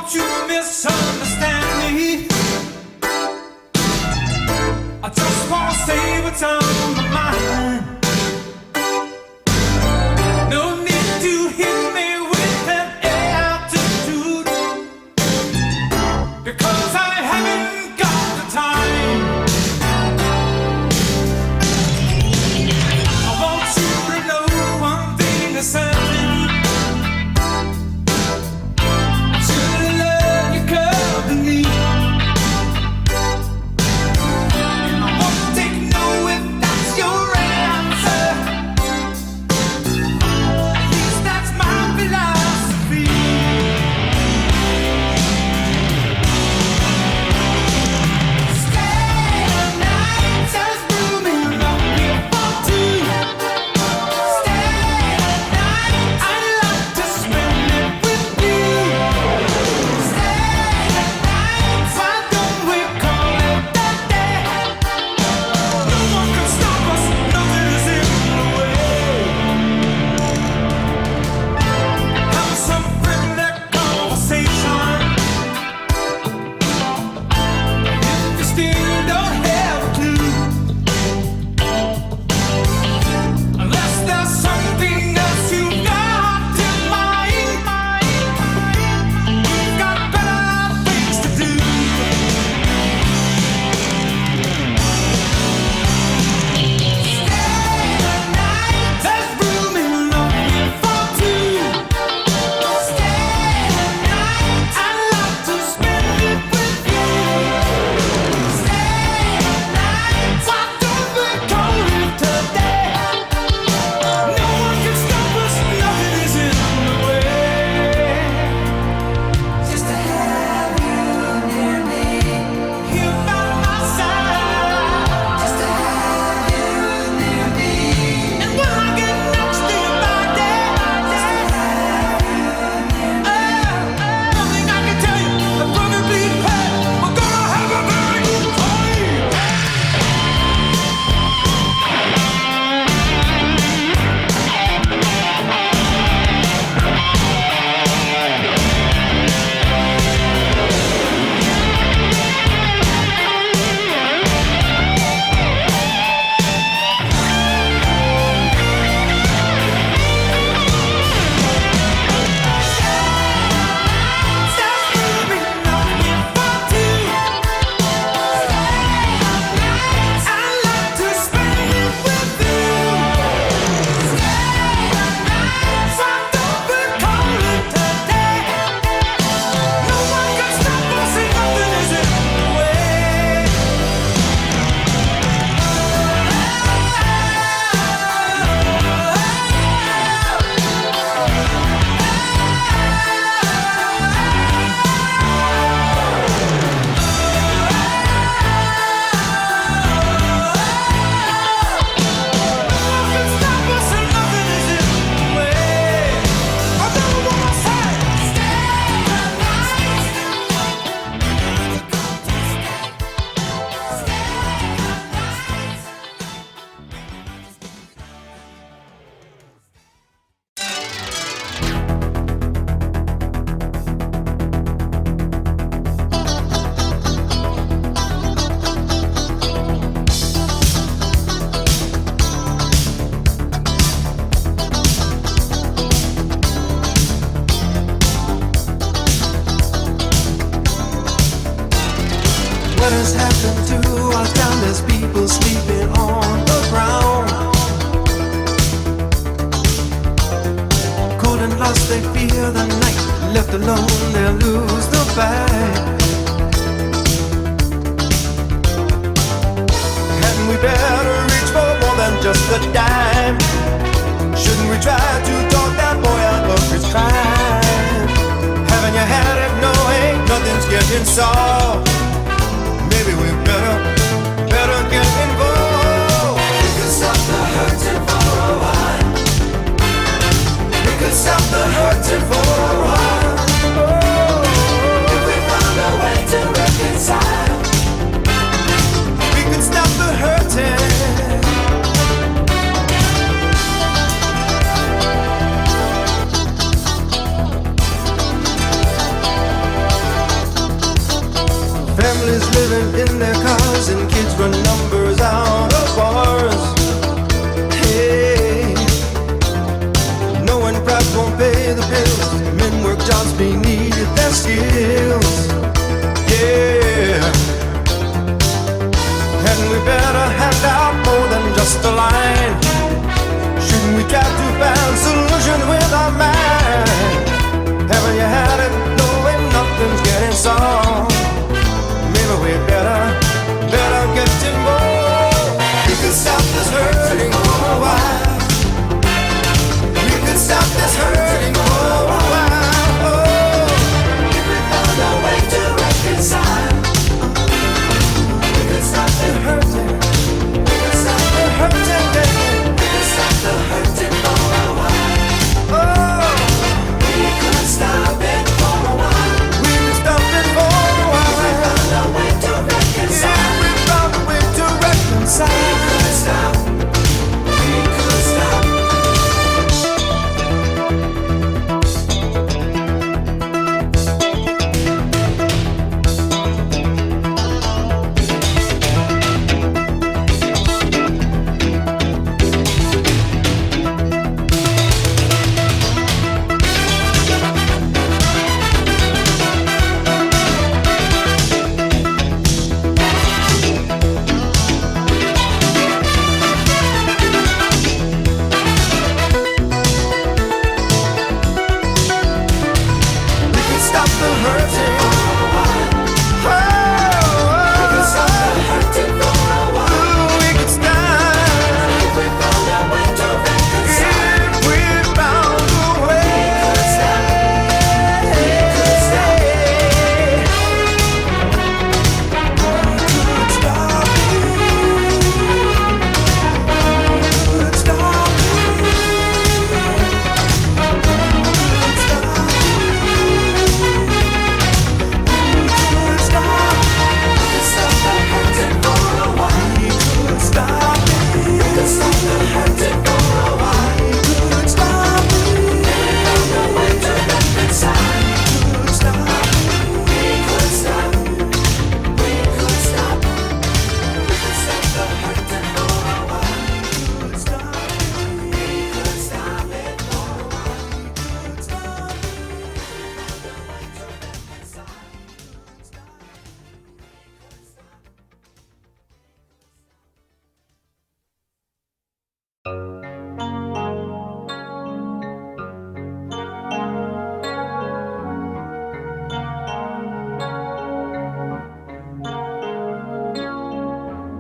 don't you misunderstand me. I just wanna say what's on my mind. No need to hit me with an attitude, because I haven't got the time. I want you to know one thing is certain. What has happened to our town? There's people sleeping on the ground. Cold and lost, they fear the night. Left alone, they'll lose the fight. Hadn't we better reach for more than just a dime? Shouldn't we try to talk that boy out of his crime? Haven't you had it knowing nothing's getting solved? Maybe we better get involved. We could stop the hurting for a while. We could stop the hurting for a while. Oh, if we found a way to reconcile, we could stop the hurting. my mind. Haven't you had it knowing nothing's getting solved? Maybe we better get involved. We could stop this hurting for a while. We could stop this hurting for a while. Oh, if we found a way to reconcile, we could stop the hurting. We could stop the hurting, baby. We could stop the hurting for a while. Oh, we could stop it for a while. We could stop it for a while. If we found a way to reconcile. If we found a way to reconcile. We could stop. We could stop.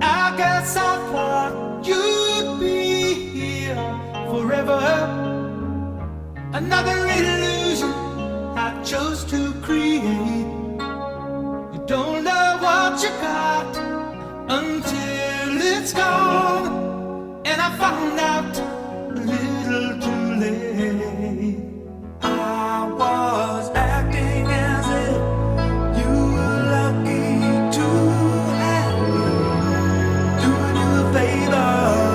I guess I thought you'd be here forever. Another illusion I chose to create. You don't know what you got until it's gone, and I found out a little too late. I was acting as if you were lucky to have me, doing you a favor.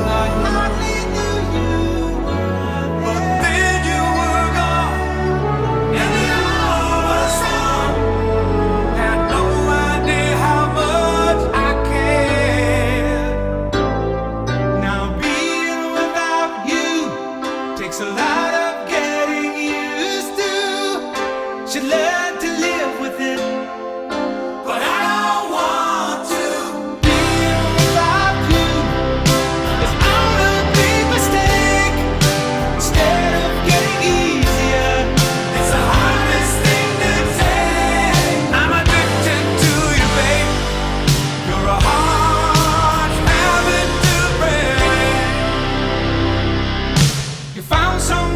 I hardly knew you were there. But then you were gone, and the hour was wrong. Had no idea how much I cared. Now being without you takes a lot of getting used to. Should learn to live with it, but I don't want to. Being without you is all a big mistake. Instead of getting easier, it's the hardest thing to take. I'm addicted to you, babe. You're a hard habit to break. You found someone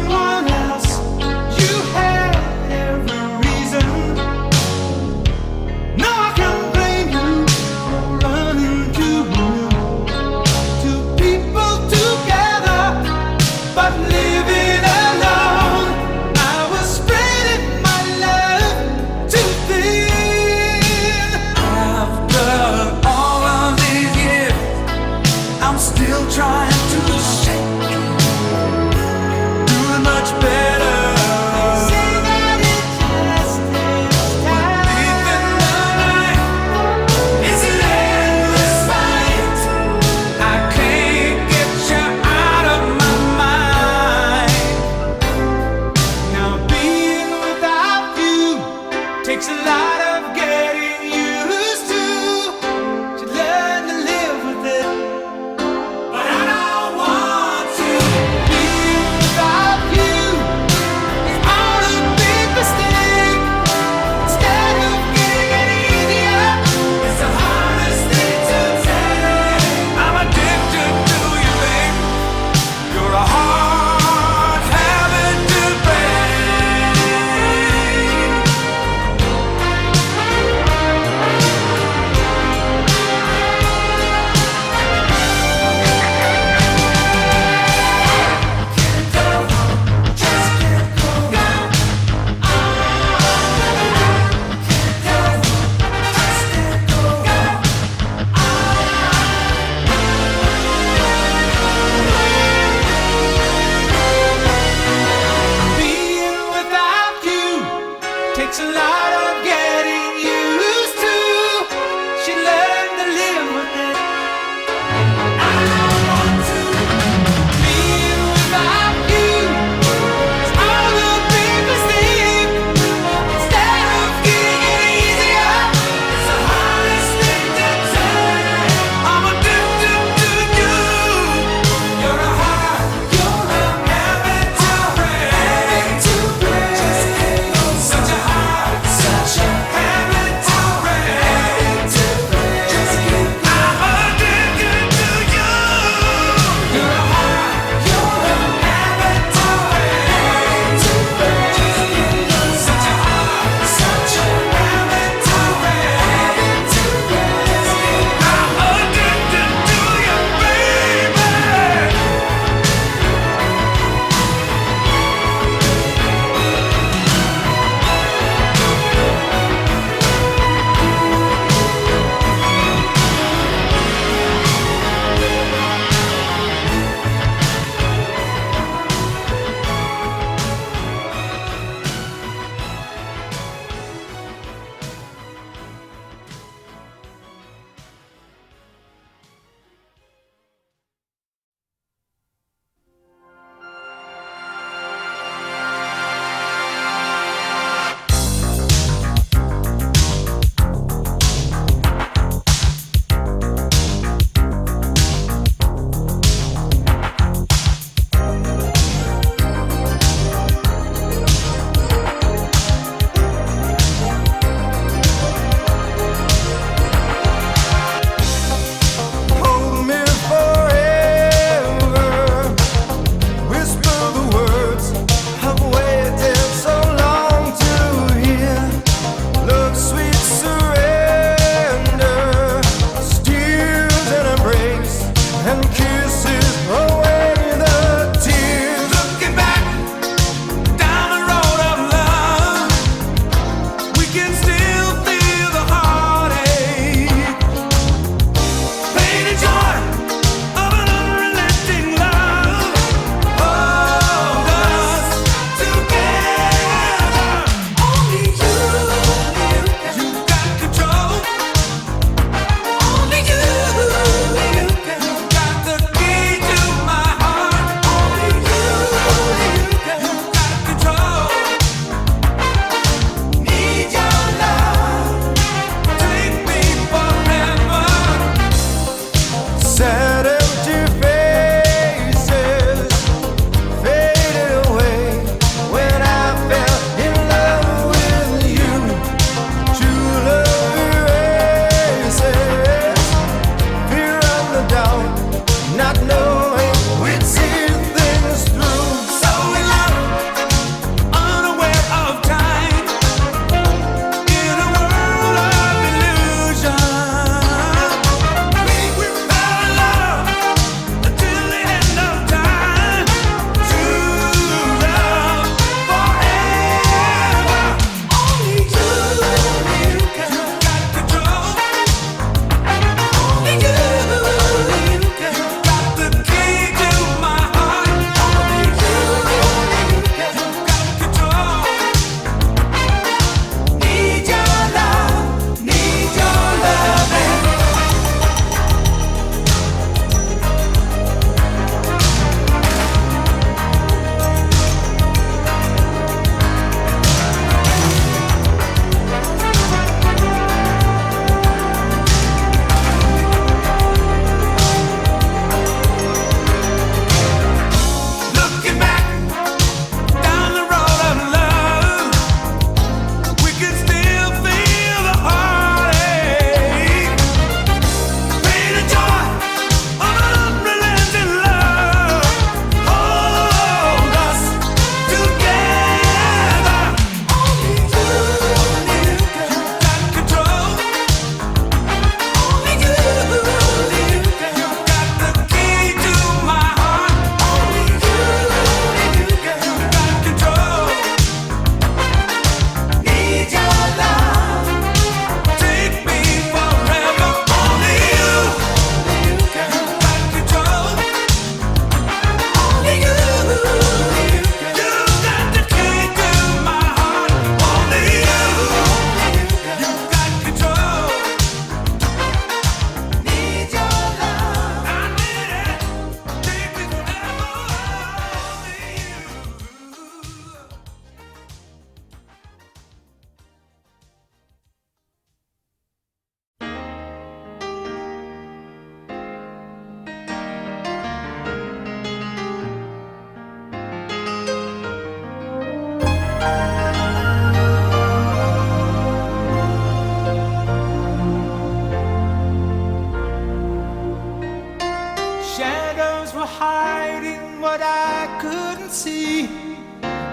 couldn't see.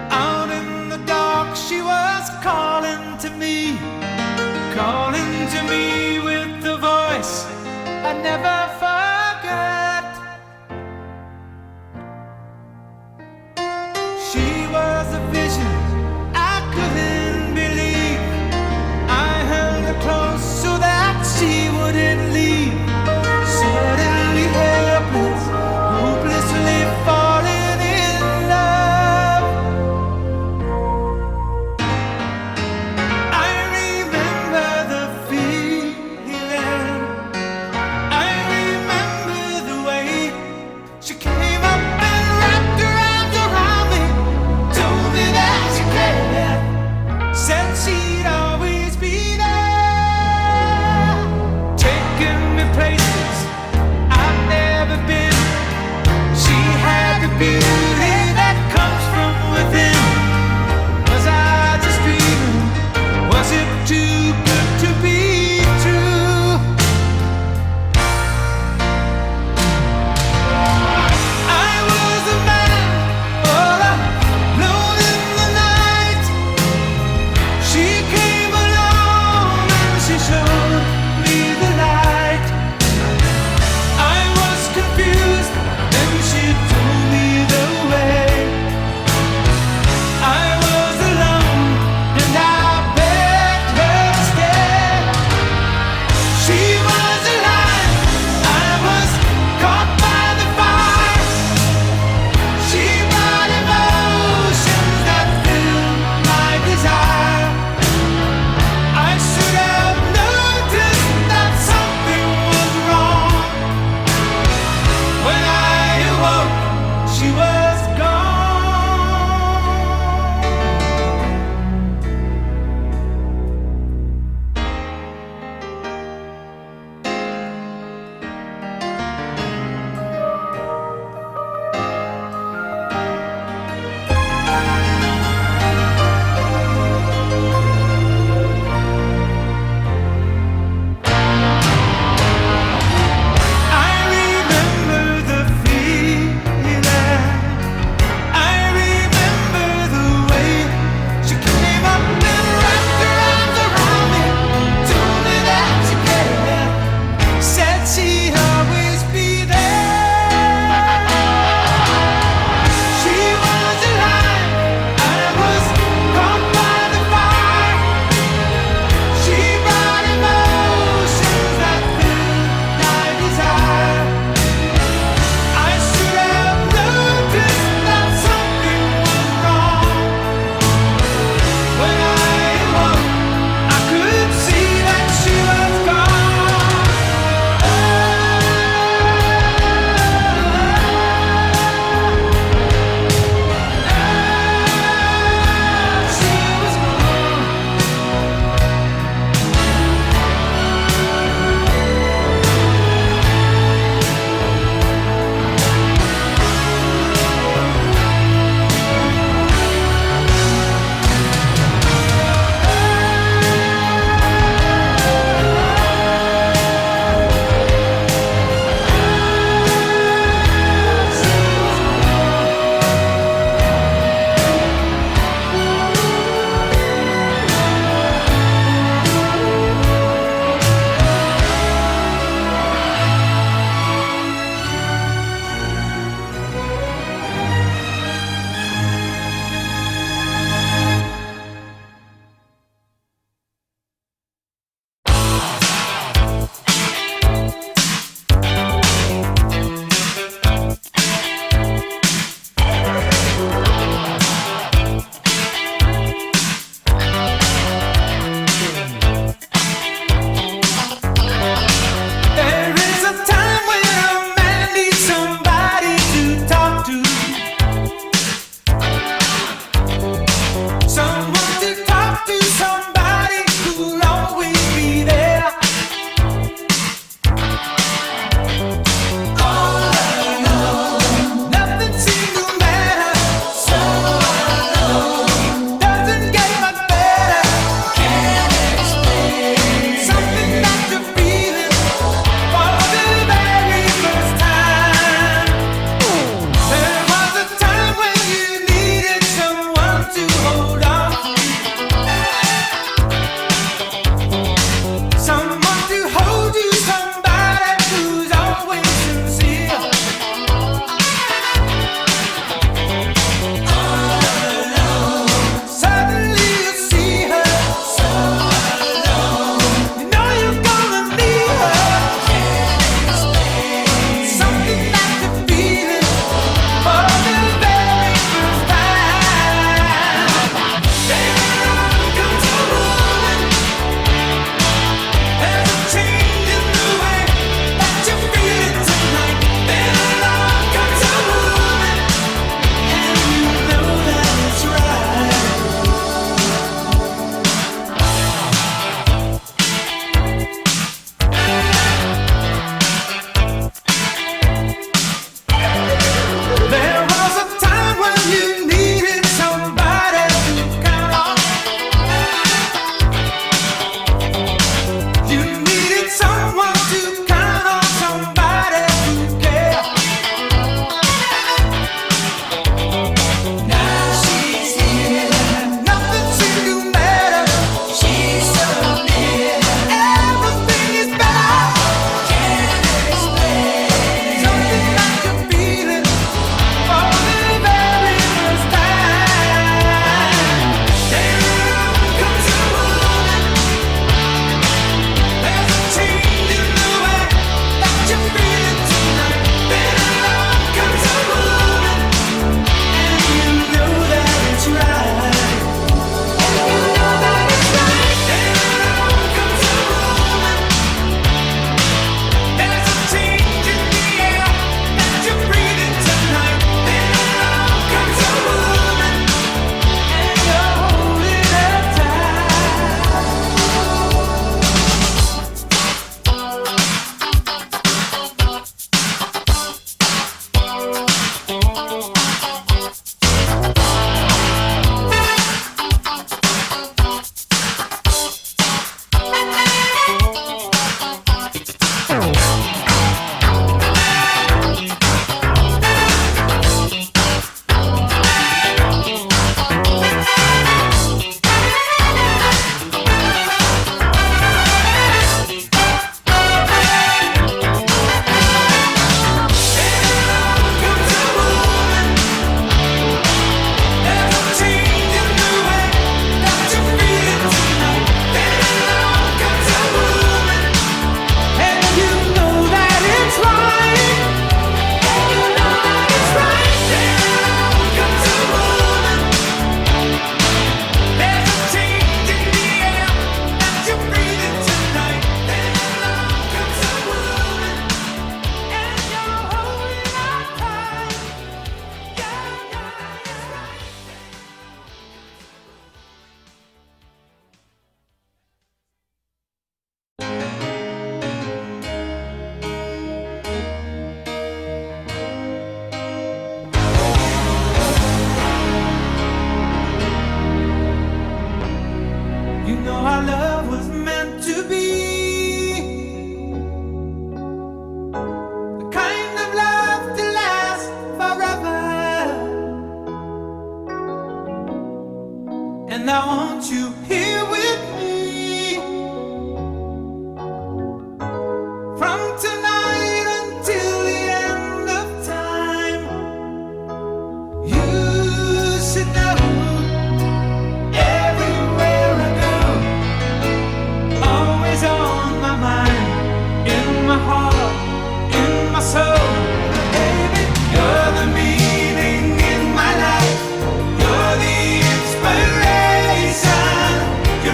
Out in the dark she was calling to me, calling to me with the voice I never forgot. She was a vision I couldn't believe. I held her close so that she wouldn't leave. Suddenly helpless, hopelessly falling in love. and I want you here with me. From tonight until the end of time, you should know everywhere I go, always on my mind, in my heart, in my soul. Baby, you're the meaning in my life. You're the inspiration. You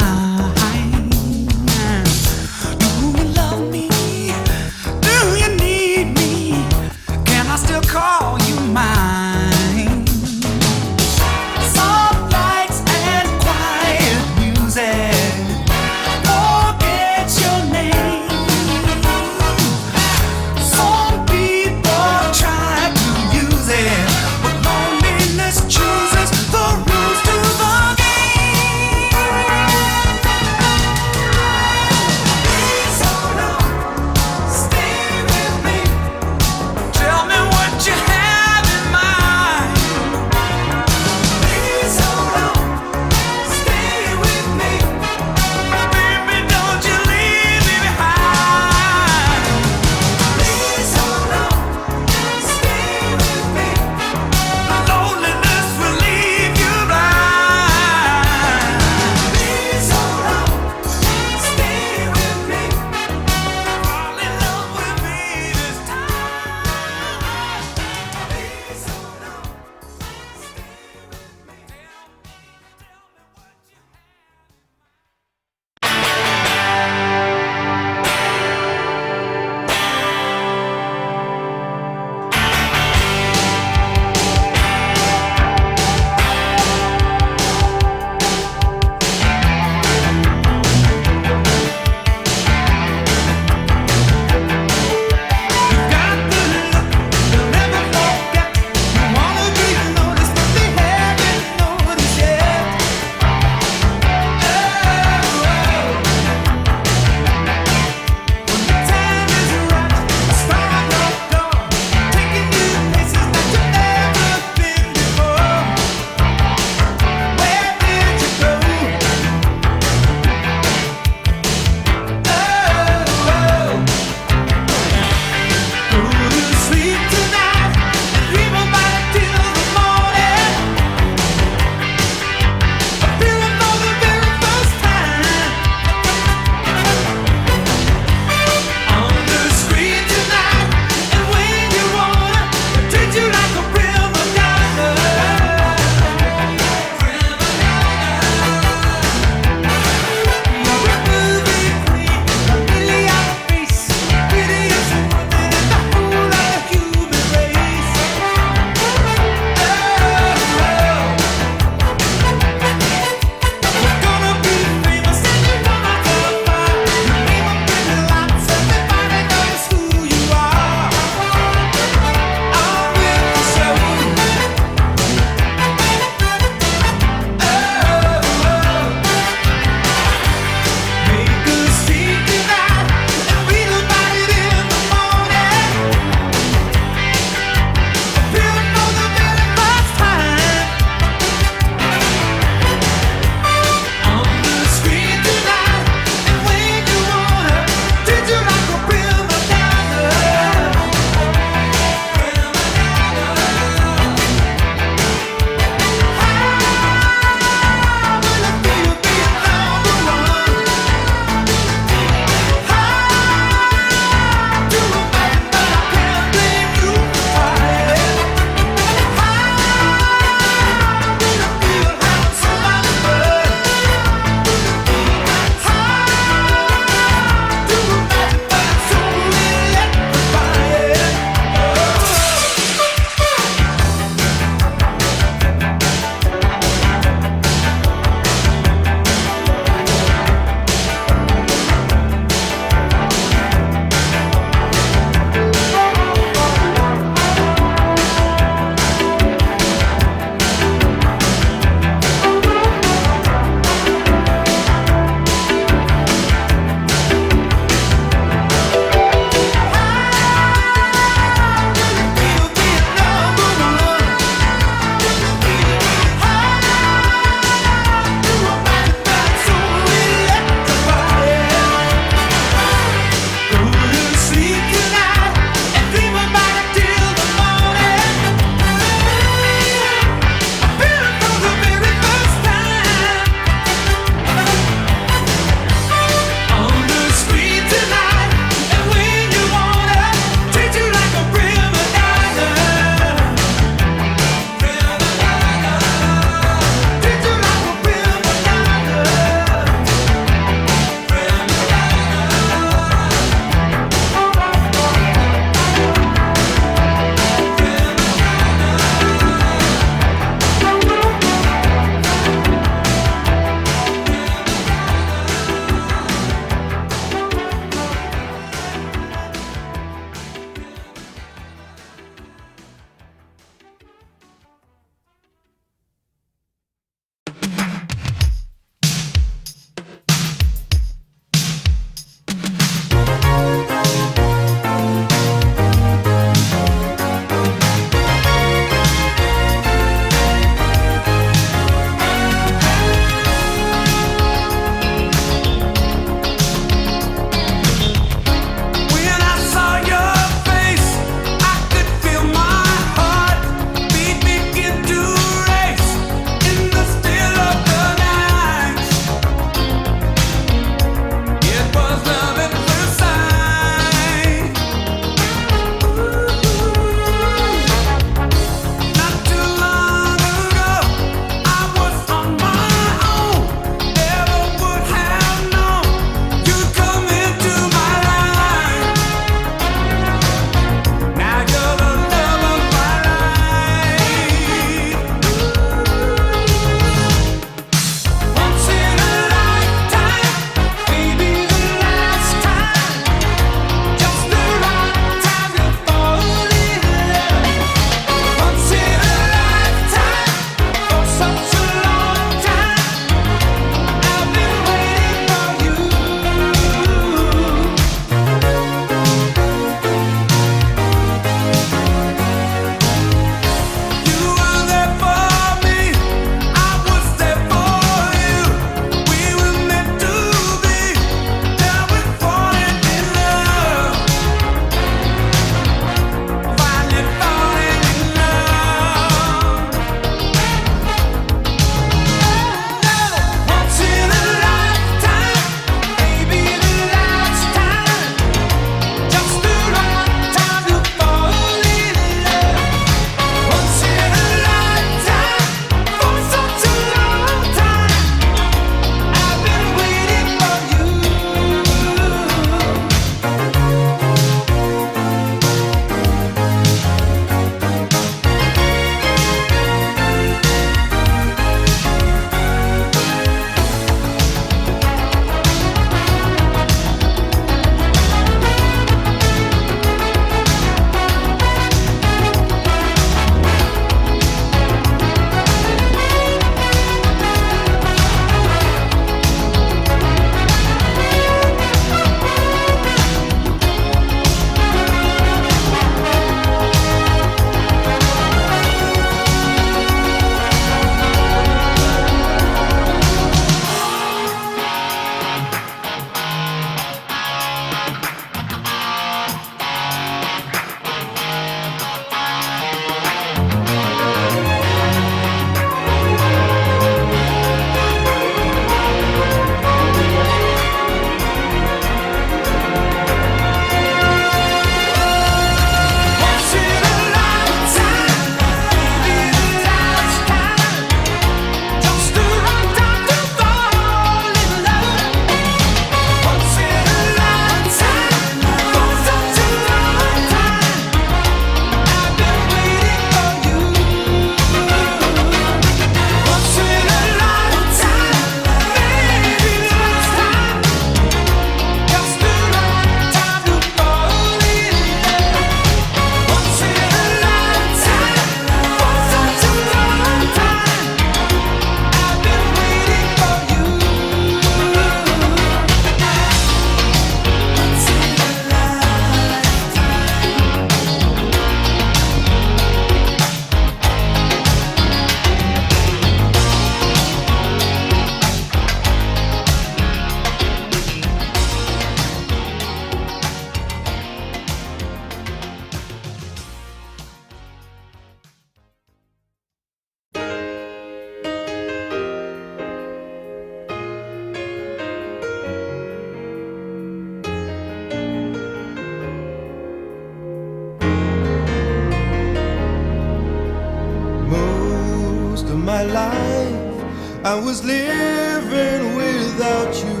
life I was living without you.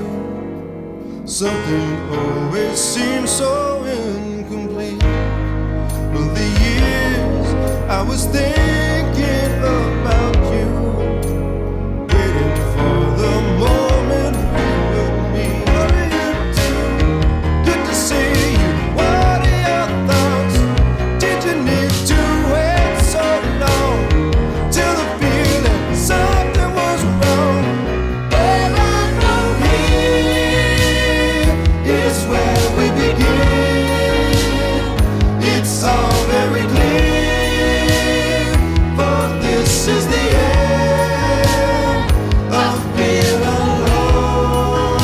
Something always seemed so incomplete. Well, the years I was thinking about you, waiting for the moment we would meet. What are you doing? Good to see you. What are your thoughts? Did you need to wait so long till the feeling something was wrong? Well, I know here is where we begin. It's all very clear, but this is the end of being alone.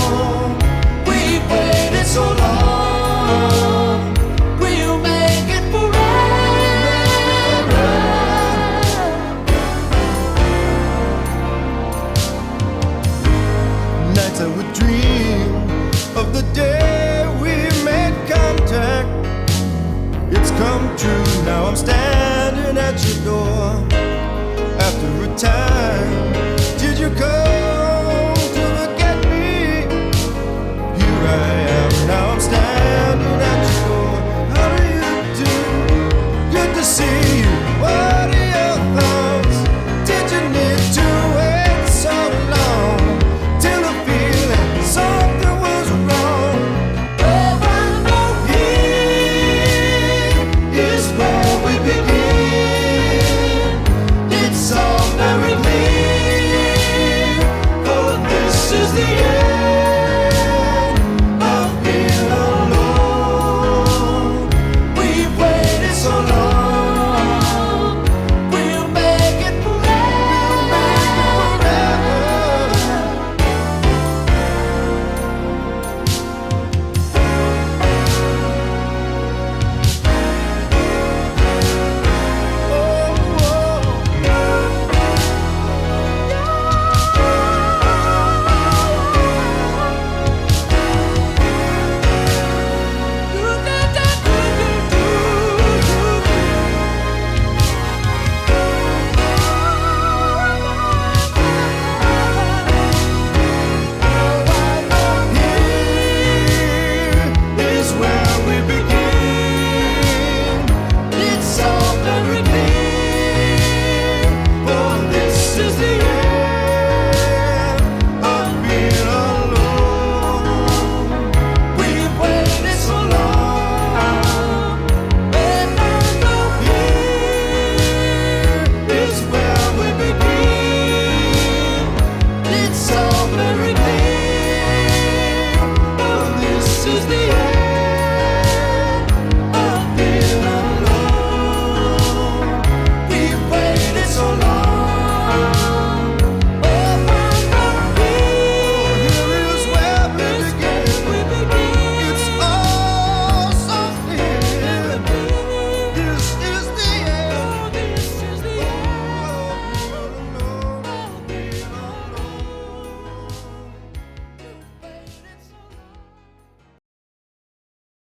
We've waited so long, we'll make it forever. Nights I would dream of the day we made contact. It's come true, now I'm standing at your door.